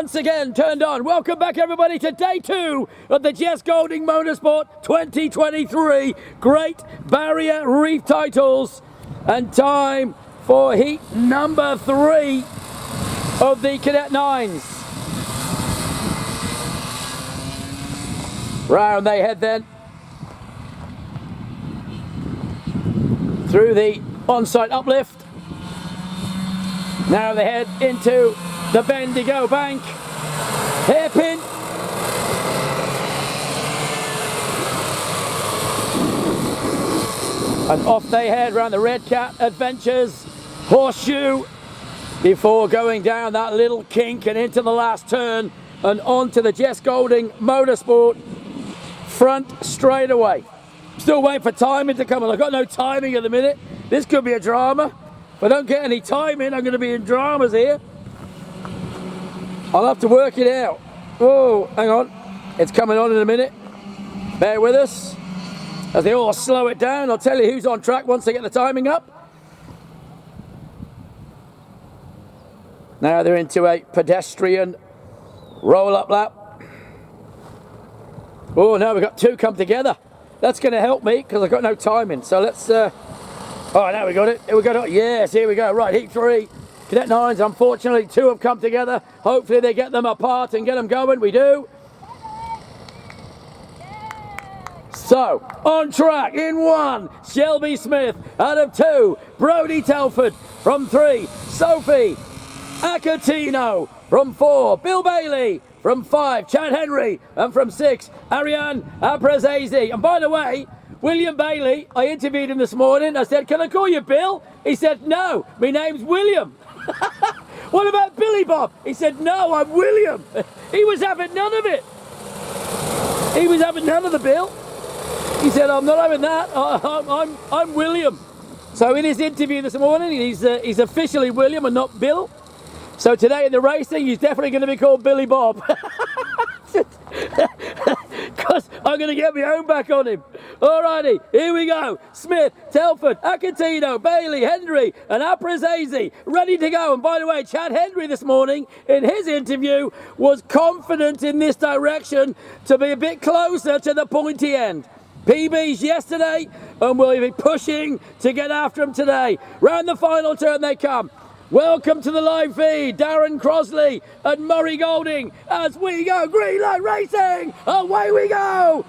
Once again turned on. Welcome back everybody to day 2 of the Jess Golding Motorsport 2023 Great Barrier Reef titles, and time for heat number 3 of the Cadet 9s. Round they head then through the on-site uplift. Now they head into the Bendigo Bank hairpin. And off they head round the Red Cat Adventures horseshoe before going down that little kink and into the last turn and onto the Jess Golding Motorsport front straightaway. Still waiting for timing to come, and I've got no timing at the minute. This could be a drama. If I don't get any timing, I'm going to be in dramas here. I'll have to work it out. Oh, hang on. It's coming on in a minute. Bear with us as they all slow it down. I'll tell you who's on track once they get the timing up. Now they're into a pedestrian roll-up lap. Oh, now we've got 2 come together. That's going to help me because I've got no timing. So let's... oh, now we got it. Here we go. Yes, here we go. Right, heat 3. Cadet 9s, unfortunately, 2 have come together. Hopefully they get them apart and get them going. We do. So, on track in 1, Shelby Smith. Out of 2, Brodie Telford. From 3, Sophie Acatino. From 4, Bill Bailey. From 5, Chad Henry. And from 6, Ariane Aprezese. And by the way, William Bailey, I interviewed him this morning. I said, can I call you Bill? He said, no, my name's William. What about Billy Bob? He said, no, I'm William. He was having none of it. He was having none of the Bill. He said, I'm not having that. I'm William. So in his interview this morning, he's officially William and not Bill. So today in the racing, he's definitely going to be called Billy Bob. Because I'm going to get my own back on him. Alrighty, here we go. Smith, Telford, Acatino, Bailey, Henry and Aprezese ready to go. And by the way, Chad Henry this morning in his interview was confident in this direction to be a bit closer to the pointy end. PBs yesterday, and we'll be pushing to get after them today. Round the final turn they come. Welcome to the live feed, Darren Crosley and Murray Golding as we go. Green light racing, away we go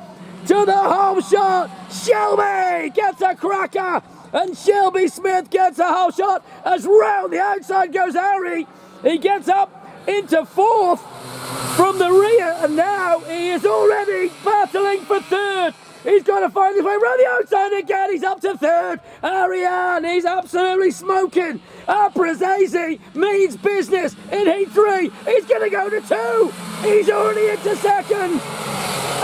to the home shot. Shelby gets a cracker and Shelby Smith gets a hole shot as round the outside goes Harry. He gets up into 4th from the rear, and now he is already battling for 3rd. He's got to find his way around the outside again. He's up to 3rd. Ariane, he's absolutely smoking. Aprezese means business in heat 3. He's going to go to 2. He's already into 2nd.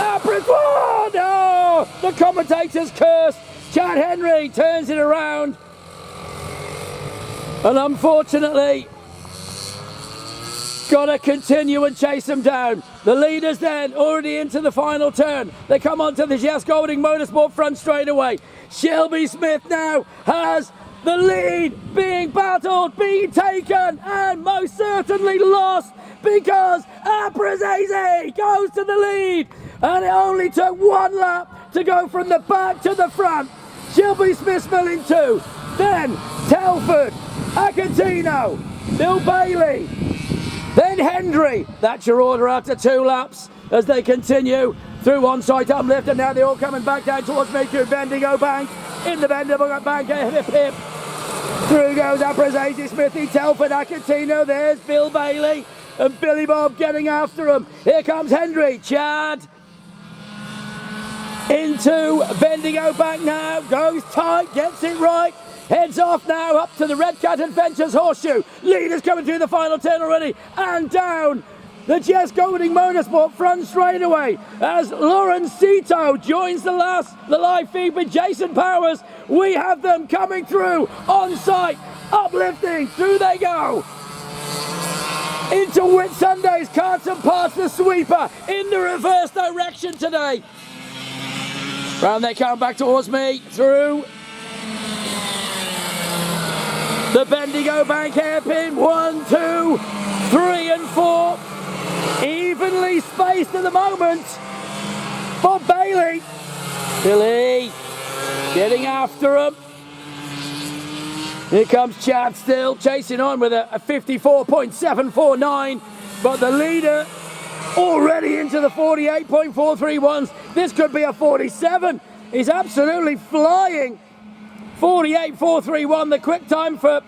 Oh, no! The commentator's curse. Chad Henry turns it around. And unfortunately, got to continue and chase him down. The leaders then already into the final turn. They come onto the Jess Golding Motorsport front straight away. Shelby Smith now has the lead, being battled, being taken, and most certainly lost because Aprezese goes to the lead. And it only took 1 lap to go from the back to the front. Shelby Smith spilling 2. Then Telford, Acatino, Bill Bailey, then Henry. That's your order after 2 laps as they continue through on-site uplift, and now they're all coming back down towards me through Bendigo Bank. In the Bendigo Bank, hip hip. Through goes Aprezese, Smithy, Telford, Acatino. There's Bill Bailey and Billy Bob getting after him. Here comes Henry. Chad into Bendigo Bank now. Goes tight, gets it right. Heads off now up to the Red Cat Adventures horseshoe. Leaders coming through the final turn already. And down the Jess Golding Motorsport front straightaway as Lauren Cito joins the live feed with Jason Powers. We have them coming through on site, uplifting. Through they go into Whitsunday's carts and parts the sweeper in the reverse direction today. Round they come back towards me through the Bendigo Bank hairpin. 1, 2, 3 and 4. evenly spaced at the moment for Bailey. Billy getting after him. Here comes Chad still chasing on with a 54.749, but the leader already into the 48.431s. This could be a 47. He's absolutely flying. 48.431, the quick time for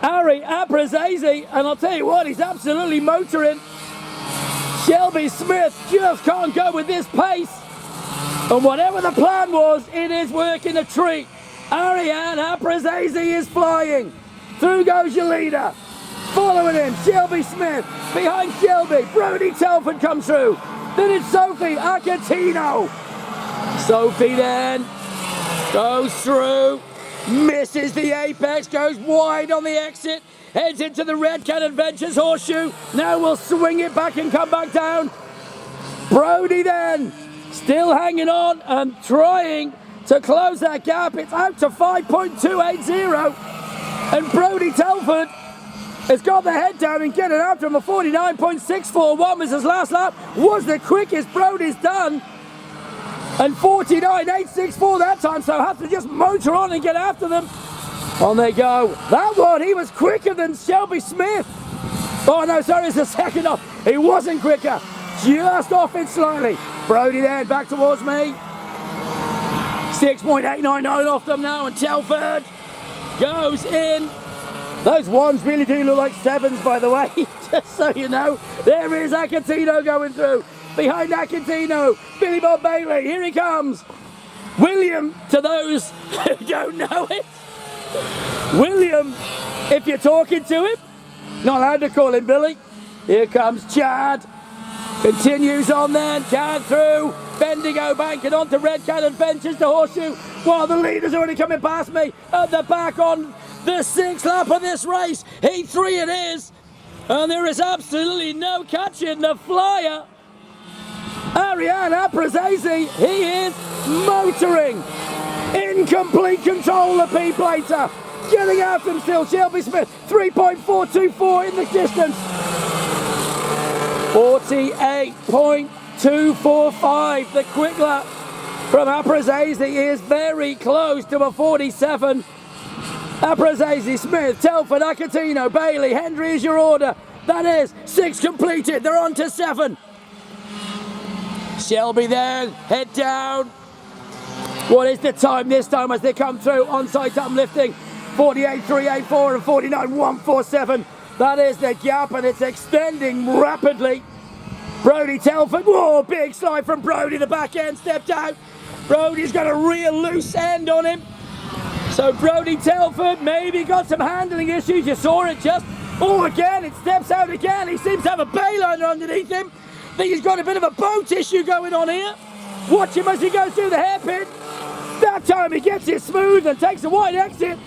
Ari Abrazazi, and I'll tell you what, he's absolutely motoring. Shelby Smith just can't go with this pace, and whatever the plan was, it is working a treat. Ariane Abrazazi is flying. Through goes your leader. Following him, Shelby Smith. Behind Shelby, Brody Telford comes through. Then it's Sophie Acatino. Sophie then goes through, misses the apex, goes wide on the exit, heads into the Red Cat Adventures horseshoe. Now we'll swing it back and come back down. Brody then still hanging on and trying to close that gap. It's out to 5.280, and Brody Telford has got the head down and getting after him. A 49.641 was his last lap, was the quickest Brody's done, and 49.864 that time, so have to just motor on and get after them. On they go. That one, he was quicker than Shelby Smith. Oh no, sorry, it's the second off. He wasn't quicker, just off it slightly. Brody then back towards me. 6.899 off them now, and Telford goes in. Those ones really do look like sevens, by the way, just so you know. There is Acatino going through. Behind Acatino, Billy Bob Bailey, here he comes. William, to those who don't know it. William, if you're talking to him, not allowed to call him Billy. Here comes Chad. Continues on then, Chad through, Bendigo Bank and on to Red Cat Adventures to Horseshoe, while the leader's already coming past me at the back on the sixth lap of this race. Heat 3 it is, and there is absolutely no catching the flyer. Ariane Abrazazi, he is motoring, in complete control of P-Plater, getting after him still. Shelby Smith, 3.424 in the distance. 48.245, the quick lap from Abrazazi is very close to a 47. Abrazazi, Smith, Telford, Acatino, Bailey, Hendry is your order. That is 6 completed, they're on to 7. Shelby then, head down. What is the time this time as they come through? On-site uplifting, 48.384 and 49.147. That is the gap, and it's extending rapidly. Brody Telford, whoa, big slide from Brody, the back end stepped out. Brody's got a real loose end on him. So Brody Telford maybe got some handling issues, you saw it just. Oh, again, it steps out again. He seems to have a bayliner underneath him. I think he's got a bit of a boat issue going on here. Watch him as he goes through the hairpin. That time he gets it smooth and takes a wide exit.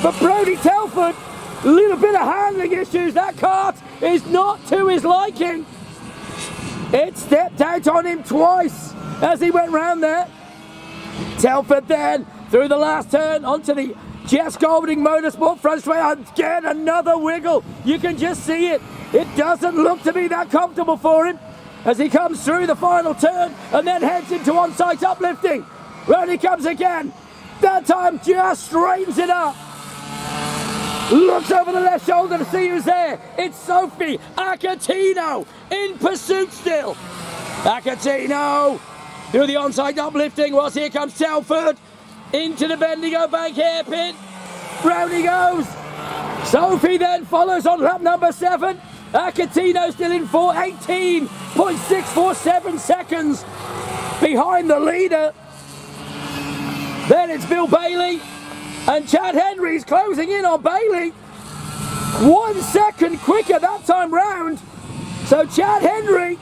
But Brody Telford, a little bit of handling issues. That kart is not to his liking. It stepped out on him twice as he went round there. Telford then through the last turn onto the Jess Golding Motorsport front straight. Again, another wiggle. You can just see it. It doesn't look to be that comfortable for him as he comes through the final turn and then heads into on-site uplifting. Round he comes again. That time just straightens it up. Looks over the left shoulder to see who's there. It's Sophie Acatino in pursuit still. Acatino through the on-site uplifting whilst here comes Telford into the Bendigo Bank hairpin. Round he goes. Sophie then follows on lap number 7. Acatino still in for 18.647 seconds behind the leader. Then it's Bill Bailey. And Chad Henry's closing in on Bailey. 1 second quicker that time round. So Chad Henry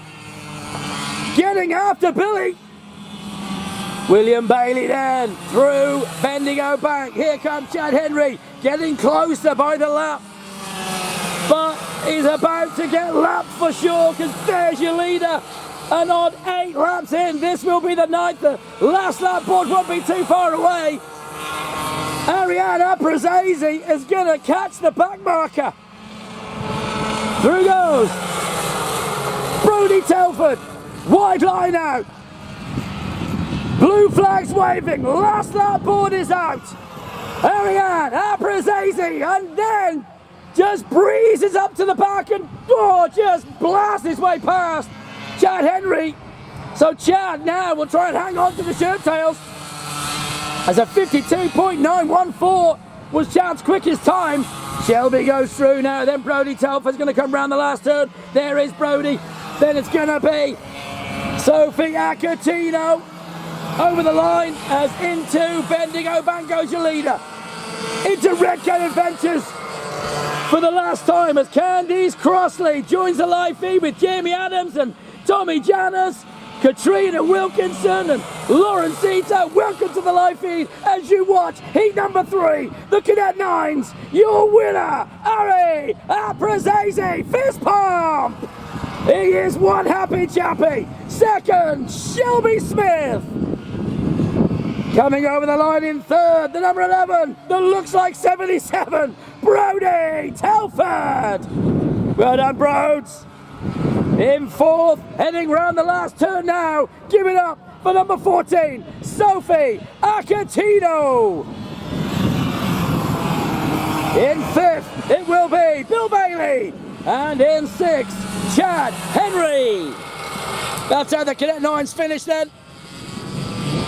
getting after Billy. William Bailey then through Bendigo Bank. Here comes Chad Henry getting closer by the lap. But he's about to get lapped for sure because there's your leader. And on 8 laps in, this will be the 9th. The last lap board won't be too far away. Ariane Abrazazi is going to catch the back marker. Through goes Brody Telford. Telford. Wide line out. Blue flags waving. Last lap board is out. Ariane, Aprezese, and then just breezes up to the back and just blasts his way past Chad Henry. So Chad now will try and hang on to the shirt tails, as a 52.914 was Chad's quickest time. Shelby goes through now, then Brody Telford's going to come round the last turn. There is Brody. Then it's going to be Sophie Acatino over the line as into Bendigo Banco's your leader. Into Red Cat Adventures for the last time as Candice Crossley joins the live feed with Jamie Adams and Tommy Janis, Katrina Wilkinson and Lauren Zita. Welcome to the live feed as you watch heat number 3, the Cadet 9s. Your winner, Ari Aprezese. Fist pump! He is one happy chappy. Second, Shelby Smith. Coming over the line in third, the number 11, that looks like 77, Brody Telford. Well done, Broads. In fourth, heading round the last turn now. Give it up for number 14, Sophie Acatino. In fifth, it will be Bill Bailey. And in sixth, Chad Henry. That's how the Cadet 9s finished then.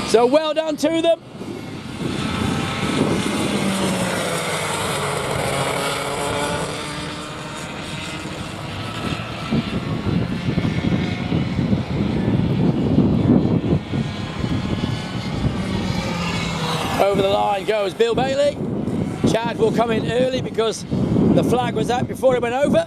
So well done to them. Over the line goes Bill Bailey. Chad will come in early because the flag was out before he went over.